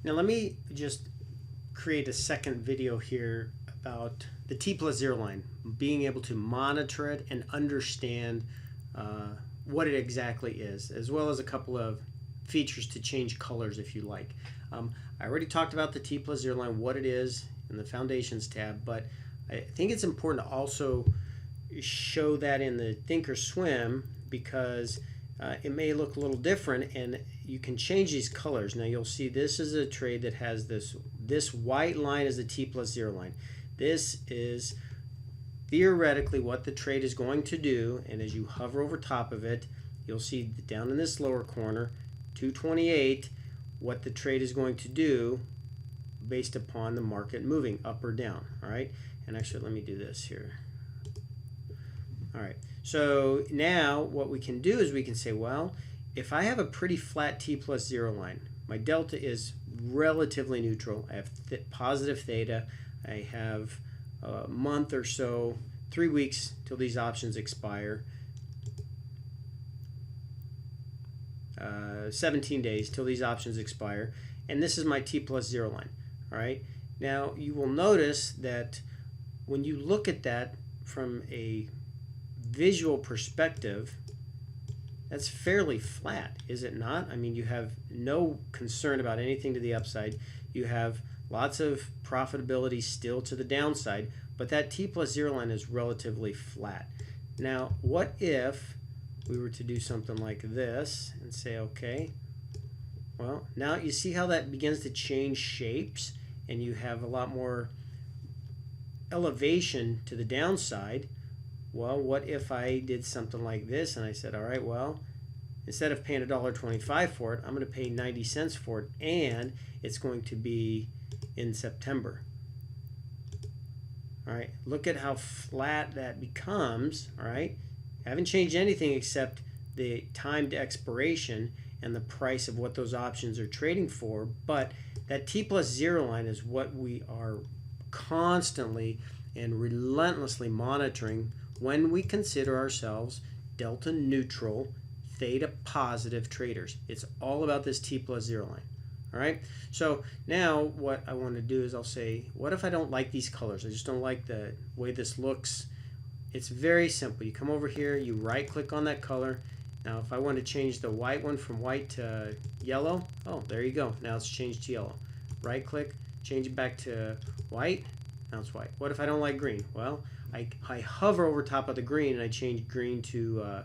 Now let me just create a second video here about the T+0 line, being able to monitor it and understand what it exactly is, as well as a couple of features to change colors if you like. I already talked about the T+0 line, what it is in the Foundations tab, but I think it's important to also show that in the Thinkorswim because it may look a little different, and you can change these colors. Now you'll see this is a trade that has this white line is the T+0 line. This is theoretically what the trade is going to do, and as you hover over top of it, you'll see down in this lower corner 228 what the trade is going to do based upon the market moving up or down. All right, and actually let me do this here. All right, so now what we can do is we can say, well, if I have a pretty flat T+0 line, my delta is relatively neutral. I have positive theta. I have a month or so, 3 weeks till these options expire. 17 days till these options expire, and this is my T+0 line. All right, now you will notice that when you look at that from a visual perspective, that's fairly flat, is it not? I mean, you have no concern about anything to the upside. You have lots of profitability still to the downside, but that T+0 line is relatively flat. Now, what if we were to do something like this and say, okay, well, now you see how that begins to change shapes, and you have a lot more elevation to the downside. Well, what if I did something like this and I said, all right, well, instead of paying $1.25 for it, I'm going to pay 90 cents for it, and it's going to be in September. All right, look at how flat that becomes. All right, haven't changed anything except the timed expiration and the price of what those options are trading for, but that T+0 line is what we are constantly and relentlessly monitoring when we consider ourselves delta neutral, theta positive traders. It's all about this T+0 line. All right, so now what I want to do is I'll say, what if I don't like these colors? I just don't like the way this looks. It's very simple. You come over here, you right click on that color. Now if I want to change the white one from white to yellow, oh, there you go. Now it's changed to yellow. Right click, change it back to white. Now it's white. What if I don't like green? Well, I hover over top of the green and I change green to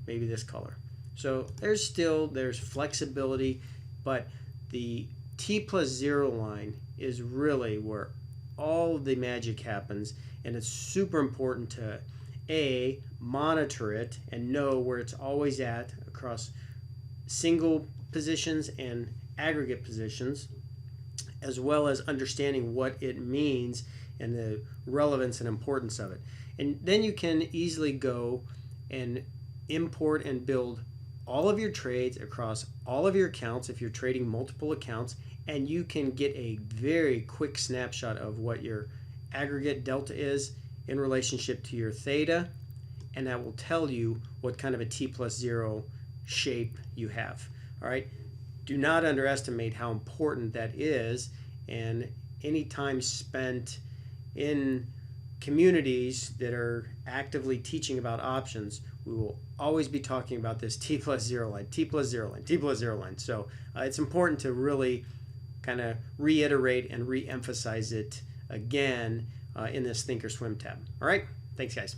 maybe this color. So there's flexibility, but the T+0 line is really where all the magic happens, and it's super important to monitor it and know where it's always at across single positions and aggregate positions, as well as understanding what it means and the relevance and importance of it. And then you can easily go and import and build all of your trades across all of your accounts if you're trading multiple accounts, and you can get a very quick snapshot of what your aggregate delta is in relationship to your theta, and that will tell you what kind of a T+0 shape you have. All right, do not underestimate how important that is, and any time spent in communities that are actively teaching about options, we will always be talking about this T+0 line, T+0 line, T+0 line. So it's important to really kind of reiterate and re-emphasize it again in this Thinkorswim tab. All right, thanks guys.